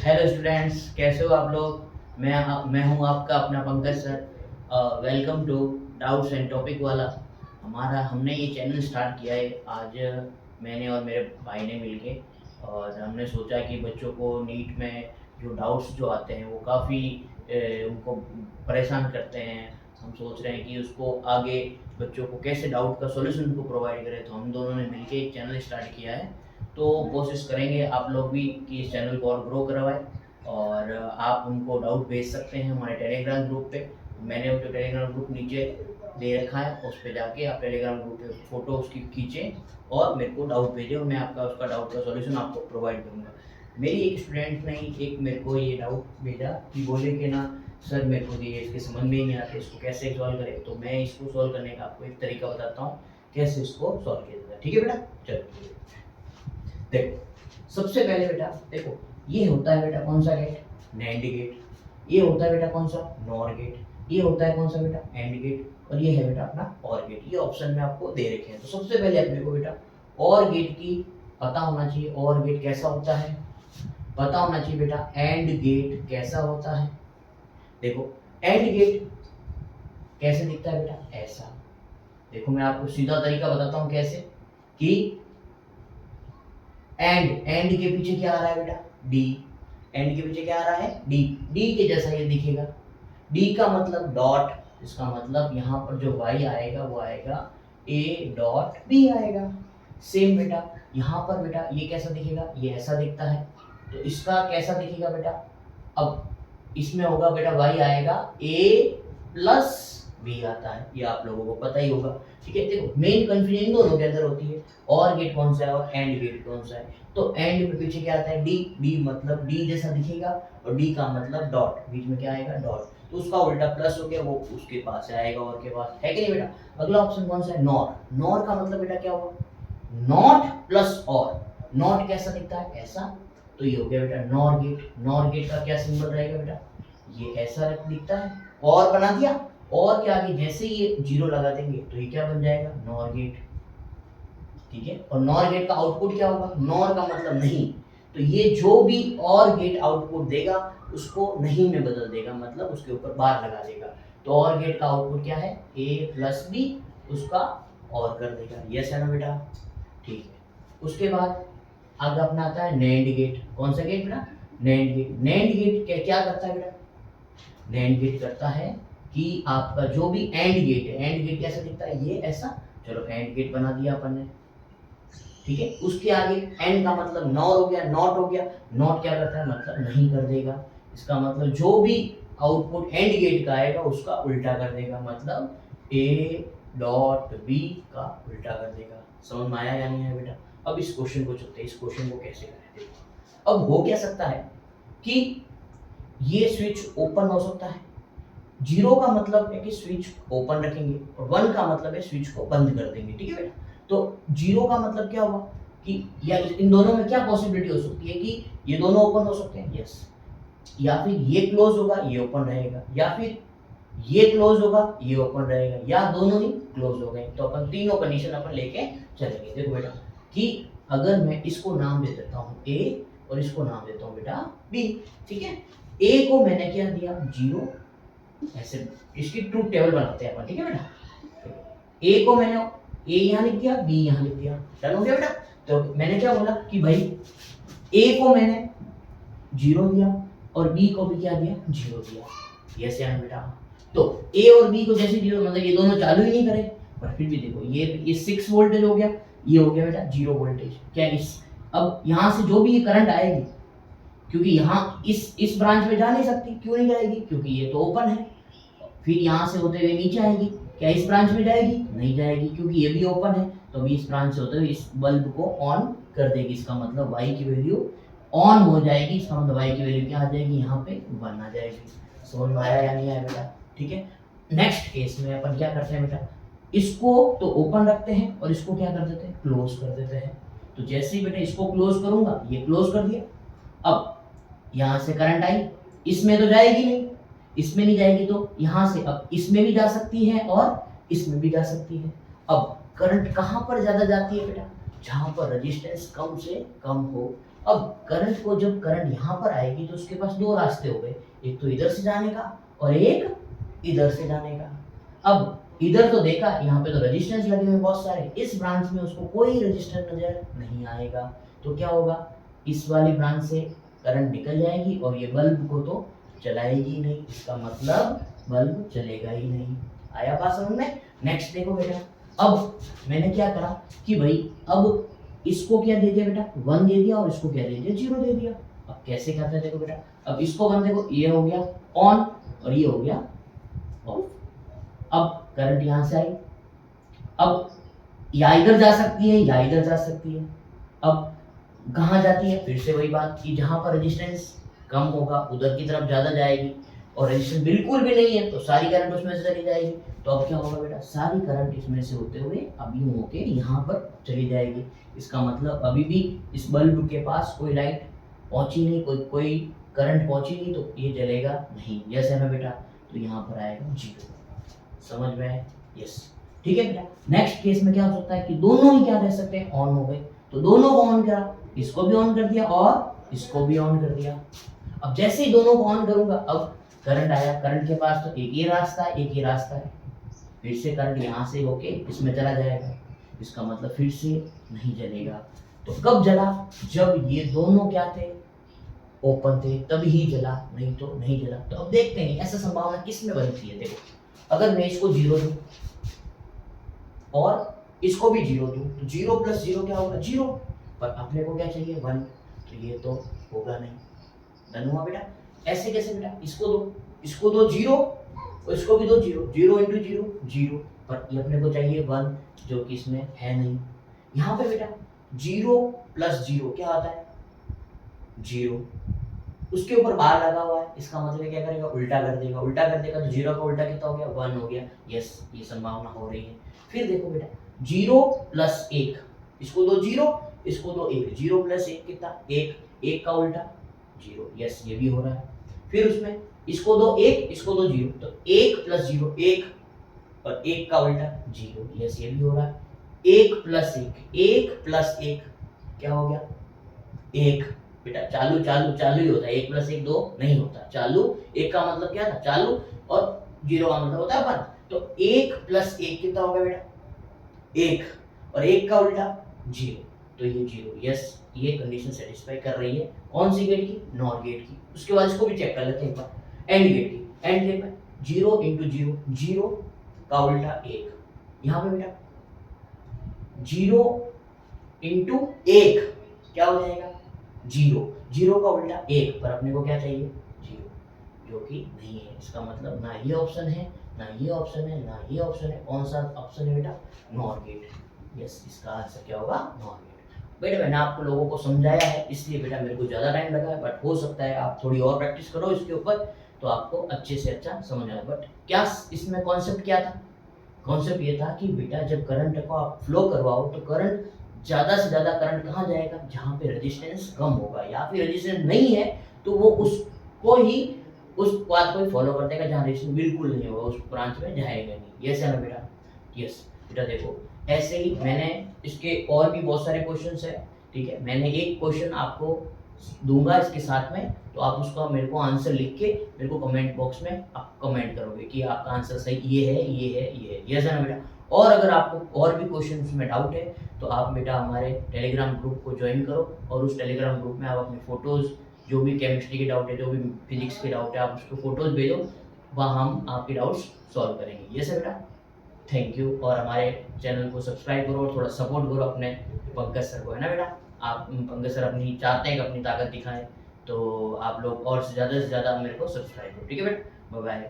Hello students, कैसे हो आप लोग। मैं हूं आपका अपना Pankaj sir. Welcome to doubts and topic वाला। हमने ये चैनल स्टार्ट किया है आज, मैंने और मेरे भाई ने मिलके। और हमने सोचा कि बच्चों को नीट में जो डाउट्स जो आते हैं वो काफ़ी उनको परेशान करते हैं। हम सोच रहे हैं कि उसको आगे बच्चों को कैसे डाउट का सॉल्यूशन उनको प्रोवाइड करें, तो हम दोनों ने मिलके एक चैनल स्टार्ट किया है। तो कोशिश करेंगे आप लोग भी कि इस चैनल को और ग्रो करवाएं। और आप उनको डाउट भेज सकते हैं हमारे टेलीग्राम ग्रुप पे। मैंने जो टेलीग्राम ग्रुप नीचे दे रखा है उस पर जाके आप टेलीग्राम ग्रुप पे फ़ोटो उसकी खींचें और मेरे को डाउट भेजें और मैं आपका उसका डाउट का सॉल्यूशन आपको प्रोवाइड करूँगा। मेरी एक स्टूडेंट ने एक मेरे को ये डाउट भेजा कि बोले कि ना सर मेरे को ये इसके समझ में ही नहीं आता, इसको कैसे सॉल्व करें। तो मैं इसको सॉल्व करने का आपको एक तरीका बताता हूँ कैसे इसको सॉल्व किया जाता है। ठीक है बेटा, चलो देखो। सबसे पहले बेटा देखो, ये होता है बेटा कौन सा गेट, नैंड गेट। ये होता है बेटा कौन सा, नॉर गेट। ये होता है कौन सा बेटा, एंड गेट। और ये है बेटा अपना और गेट। ये ऑप्शन में आपको दे रखे हैं। तो सबसे पहले अपने को बेटा और गेट की पता होना चाहिए। और गेट कैसा होता है पता होना चाहिए बेटा। एंड गेट कैसा होता है, देखो एंड गेट कैसे दिखता है बेटा, ऐसा। देखो मैं आपको सीधा तरीका बताता हूं कैसे, कि एंड के पीछे क्या आ रहा है बेटा, डी। एंड के पीछे क्या आ रहा है, डी। डी के जैसा ये दिखेगा। डी का मतलब डॉट, इसका मतलब यहाँ पर जो y आएगा वो आएगा a डॉट b आएगा। सेम बेटा यहाँ पर बेटा ये कैसा दिखेगा, ये ऐसा दिखता है। तो इसका कैसा दिखेगा बेटा, अब इसमें होगा बेटा y आएगा a प्लस b आता है, ये आप लोगों को पता ही होगा। ठीक है, देखो मेन कंफ्यूजन दोनों के अंदर होती है, और गेट कौन सा है और एंड गेट कौन सा है। तो एंड में पीछे क्या आता है, डी। डी मतलब डी जैसा दिखेगा और डी का मतलब डॉट, बीच में क्या आएगा, डॉट। तो उसका उल्टा प्लस हो गया, वो उसके पास आएगा और के पास है कि नहीं बेटा। अगला ऑप्शन कौन सा है, नॉर। नॉर का मतलब बेटा क्या होगा, नॉट प्लस और। नॉट कैसा दिखता है, ऐसा। तो ये हो गया बेटा नॉर गेट। नॉर गेट का क्या सिंबल रहेगा बेटा, ये ऐसा दिखता है। और बना दिया, और क्या आगे जैसे ये जीरो लगा देंगे तो ये क्या बन जाएगा, नॉर गेट। ठीक है, और नॉर गेट का आउटपुट क्या होगा, नॉर का मतलब नहीं। तो ये जो भी और गेट आउटपुट देगा उसको नहीं में बदल देगा, मतलब उसके ऊपर बार लगा देगा। तो और गेट का आउटपुट क्या है, a प्लस बी, उसका और कर देगा। यस है ना बेटा, ठीक है। उसके बाद आगे अपना आता है नैंड गेट। कौन सा गेट बेटा, नैंड गेट। नैंड गेट क्या करता है बेटा, नैंड गेट करता है कि आपका जो भी एंड गेट है, एंड गेट कैसा दिखता है, ये ऐसा। चलो एंड गेट बना दिया अपन ने, ठीक है। उसके आगे एंड का मतलब नॉर हो गया, नॉट हो गया। नॉट क्या करता है, मतलब नहीं कर देगा। इसका मतलब जो भी आउटपुट एंड गेट का आएगा उसका उल्टा कर देगा, मतलब ए डॉट बी का उल्टा कर देगा। समझ में आया या नहीं है बेटा। अब इस क्वेश्चन को चलते हैं, इस क्वेश्चन को कैसे करें। देखो अब हो क्या सकता है कि ये स्विच ओपन हो सकता है। जीरो का मतलब है कि स्विच ओपन रखेंगे और वन का मतलब है स्विच को बंद कर देंगे। ठीक है बेटा, तो जीरो का मतलब क्या हुआ कि या इन दोनों में क्या पॉसिबिलिटी हो सकती है कि ये दोनों ओपन हो सकते हैं, यस। या फिर ये क्लोज होगा, ये ओपन रहेगा, या फिर ये क्लोज होगा, ये ओपन रहेगा, या दोनों ही क्लोज हो गए। तो अपन तीनों कंडीशन अपन लेके चलेंगे। देखो बेटा कि अगर मैं इसको नाम दे देता हूँ ए और इसको नाम देता हूँ बेटा बी। ठीक है, ए को मैंने क्या दिया, जीरो। ऐसे इसकी ट्रूथ टेबल बनाते हैं अपन। ठीक है बेटा, ए को मैंने ए यहाँ लिख दिया, बी यहाँ लिख दिया, डन हो गया बेटा। तो मैंने क्या बोला कि भाई ए को मैंने जीरो दिया और बी को भी क्या दिया, जीरो दिया। यस या बेटा। तो ए और बी को जैसे जीरो, मतलब ये दोनों चालू ही नहीं करे, पर फिर भी देखो ये 6 वोल्टेज हो गया, ये हो गया बेटा 0 वोल्टेज। क्या इस, अब यहाँ से जो भी ये करंट आएगी, क्योंकि यहाँ इस ब्रांच में जा नहीं सकती, क्यों नहीं जाएगी, क्योंकि ये तो ओपन है। फिर यहाँ से होते हुए नीचे आएगी, क्या इस ब्रांच में जाएगी, नहीं जाएगी, क्योंकि ये भी ओपन है। तो अभी इस ब्रांच से होते हुए इस बल्ब को ऑन कर देगी। इसका मतलब y की वैल्यू ऑन हो जाएगी, इसका मतलब y की वैल्यू क्या आ जाएगी, यहाँ पे 1 आ जाएगी। समझ में आया या नहीं आया बेटा। ठीक है, नेक्स्ट केस में अपन क्या करते हैं बेटा, इसको तो ओपन रखते हैं और इसको क्या कर देते हैं, क्लोज कर देते हैं। तो जैसे ही बेटा इसको क्लोज करूंगा, ये क्लोज कर दिया। अब यहाँ से करंट आई, इसमें तो जाएगी नहीं, इसमें नहीं जाएगी, तो यहाँ से अब इसमें भी जा सकती है और इसमें भी जा सकती है। अब करंट कहाँ पर ज्यादा जाती है बेटा, जहाँ पर रेजिस्टेंस कम से कम हो। अब करंट को जब करंट यहाँ पर आएगी तो उसके पास दो रास्ते हो गए, एक तो इधर से जाने का और एक इधर से जाने का। अब इधर तो देखा, यहाँ पे तो रेजिस्टेंस लगे हुए बहुत सारे, इस ब्रांच में उसको कोई रेजिस्टेंस नजर नहीं आएगा, तो क्या होगा, इस वाली ब्रांच से करंट निकल जाएगी और ये बल्ब को तो चलाएगी नहीं, इसका मतलब बल्ब चलेगा ही नहीं। आया बात समझ में? नेक्स्ट देखो बेटा, अब मैंने क्या करा कि भाई अब इसको क्या दे दिया बेटा, 1 दे दिया, और इसको क्या दे दिया, 0 दे दिया। अब कैसे करते हैं देखो बेटा, अब इसको 1 देखो, ये हो गया ऑन और ये हो गया ऑफ। अब करंट यहां से आई, अब या इधर जा सकती है या इधर जा सकती है। अब कहाँ जाती है, फिर से वही बात कि जहां पर रेजिस्टेंस कम होगा उधर की तरफ ज्यादा जाएगी, और रेजिस्टेंस बिल्कुल भी नहीं है तो सारी करंट उसमें से चली जाएगी। तो अब क्या होगा बेटा, सारी करंट इसमें से होते हुए अब यूं होके यहाँ पर चली जाएगी। इसका मतलब अभी भी इस बल्ब के पास कोई लाइट पहुंची नहीं, कोई करंट पहुंची नहीं, तो ये जलेगा नहीं। यस है ना बेटा, तो यहाँ पर आएगा 0। समझ में आए? यस, ठीक है बेटा। नेक्स्ट केस में क्या हो सकता है कि दोनों ही क्या रह सकते हैं, ऑन हो गए, तो दोनों को ऑन करा, इसको भी ऑन कर दिया और इसको भी ऑन कर दिया। अब जैसे ही दोनों को ऑन करूंगा, अब करंट आया, करंट के पास तो एक ही रास्ता है, एक ही रास्ता है, फिर से करंट यहाँ से होके इसमें चला जाएगा, इसका मतलब फिर से नहीं जलेगा। तो कब जला, जब ये दोनों क्या थे, ओपन थे, तभी ही जला, नहीं तो नहीं जला। तो अब देखते हैं ऐसा संभावना किस में बनती है। देखो, अगर मैं इसको 0 दूं और इसको भी 0 दूं, तो 0 + 0 क्या होगा, 0, पर अपने को क्या चाहिए, 1, तो ये तो होगा नहीं। डन हुआ बेटा? ऐसे कैसे बेटा, इसको दो 0 और इसको भी दो 0, 0 × 0 0, पर ये अपने को चाहिए 1, जो कि इसमें है नहीं। यहाँ पे बेटा 0 + 0 क्या आता है, 0, उसके ऊपर बार लगा हुआ है, इसका मतलब क्या करेगा, उल्टा कर देगा, उल्टा कर देगा तो 0 का उल्टा कितना हो गया, 1 हो गया। यस, ये संभावना हो रही है। फिर देखो बेटा 0 + 1, इसको दो 0, इसको दो 1, 0 + 1 कितना, 1, 1 का उल्टा 0। यस, ये भी हो रहा है। फिर उसमें इसको दो 1, इसको दो 0, तो 1 + 0 1, और 1 का उल्टा 0। यस, ये भी हो रहा है। 1 + 1, 1 + 1 क्या हो गया, 1। बेटा चालू चालू चालू ही होता है, 1 + 1 2 नहीं होता, चालू 1 का मतलब क्या था, चालू, और 0 का मतलब होता है बंद। तो 1 + 1 कितना होगा बेटा, 1, और 1 का उल्टा 0, तो ये 0। यस, ये कंडीशन सेटिस्फाई कर रही है कौन सी गेट की, नॉर गेट की। उसके बाद इसको भी चेक कर लेते हैं एक बार, एंड गेट की। एंड गेट में 0 × 0 0 का उल्टा 1, यहाँ पे बेटा 0 × 1 क्या हो जाएगा, 0, 0 का उल्टा 1, पर अपने को क्या चाहिए, 0, जो कि नहीं है। इसका मतलब ना ये ऑप्शन है, ना ये ऑप्शन है, ना ये ऑप्शन है। कौन सा ऑप्शन है बेटा, नॉर गेट। यस, इसका आंसर क्या होगा, नॉर गेट। बेटा मैंने आपको लोगों को समझाया है, इसलिए बेटा मेरे को ज़्यादा टाइम लगा है, बट हो सकता है आप थोड़ी और प्रैक्टिस करो इसके ऊपर, तो आपको अच्छे से अच्छा समझ आए। बट क्या इसमें कॉन्सेप्ट क्या था, कॉन्सेप्ट ये था कि बेटा जब करंट को आप फ्लो करवाओ तो करंट ज़्यादा से ज़्यादा करंट कहाँ जाएगा, जहाँ पे रेजिस्टेंस कम होगा, या फिर रेजिस्टेंस नहीं है तो वो उसको ही, उस बात को ही फॉलो कर देगा, जहाँ रेजिस्टेंस बिल्कुल नहीं होगा उस ब्रांच में जाएगा नहीं। यस है ना बेटा? यस बेटा, देखो ऐसे ही मैंने इसके और भी बहुत सारे क्वेश्चंस है, ठीक है, मैंने एक क्वेश्चन आपको दूंगा इसके साथ में, तो आप उसका मेरे को आंसर लिख के मेरे को कमेंट बॉक्स में आप कमेंट करोगे कि आपका आंसर सही ये है, ये है, ये है। यस है ना बेटा? और अगर आपको और भी क्वेश्चन में डाउट है तो आप बेटा हमारे टेलीग्राम ग्रुप को ज्वाइन करो, और उस टेलीग्राम ग्रुप में आप अपने फोटोज़, जो भी केमिस्ट्री के डाउट है, जो भी फिजिक्स के डाउट है, आप उसको फोटोज़ भेजो, वहाँ हम आपके डाउट्स सॉल्व करेंगे। यस है बेटा? Thank you. और हमारे चैनल को सब्सक्राइब करो और थोड़ा सपोर्ट करो अपने पंकज सर को, है ना बेटा? आप पंकज सर अपनी चाहते हैं कि अपनी ताकत दिखाएं, तो आप लोग और से ज़्यादा मेरे को सब्सक्राइब करो, ठीक है बेटा? Bye bye.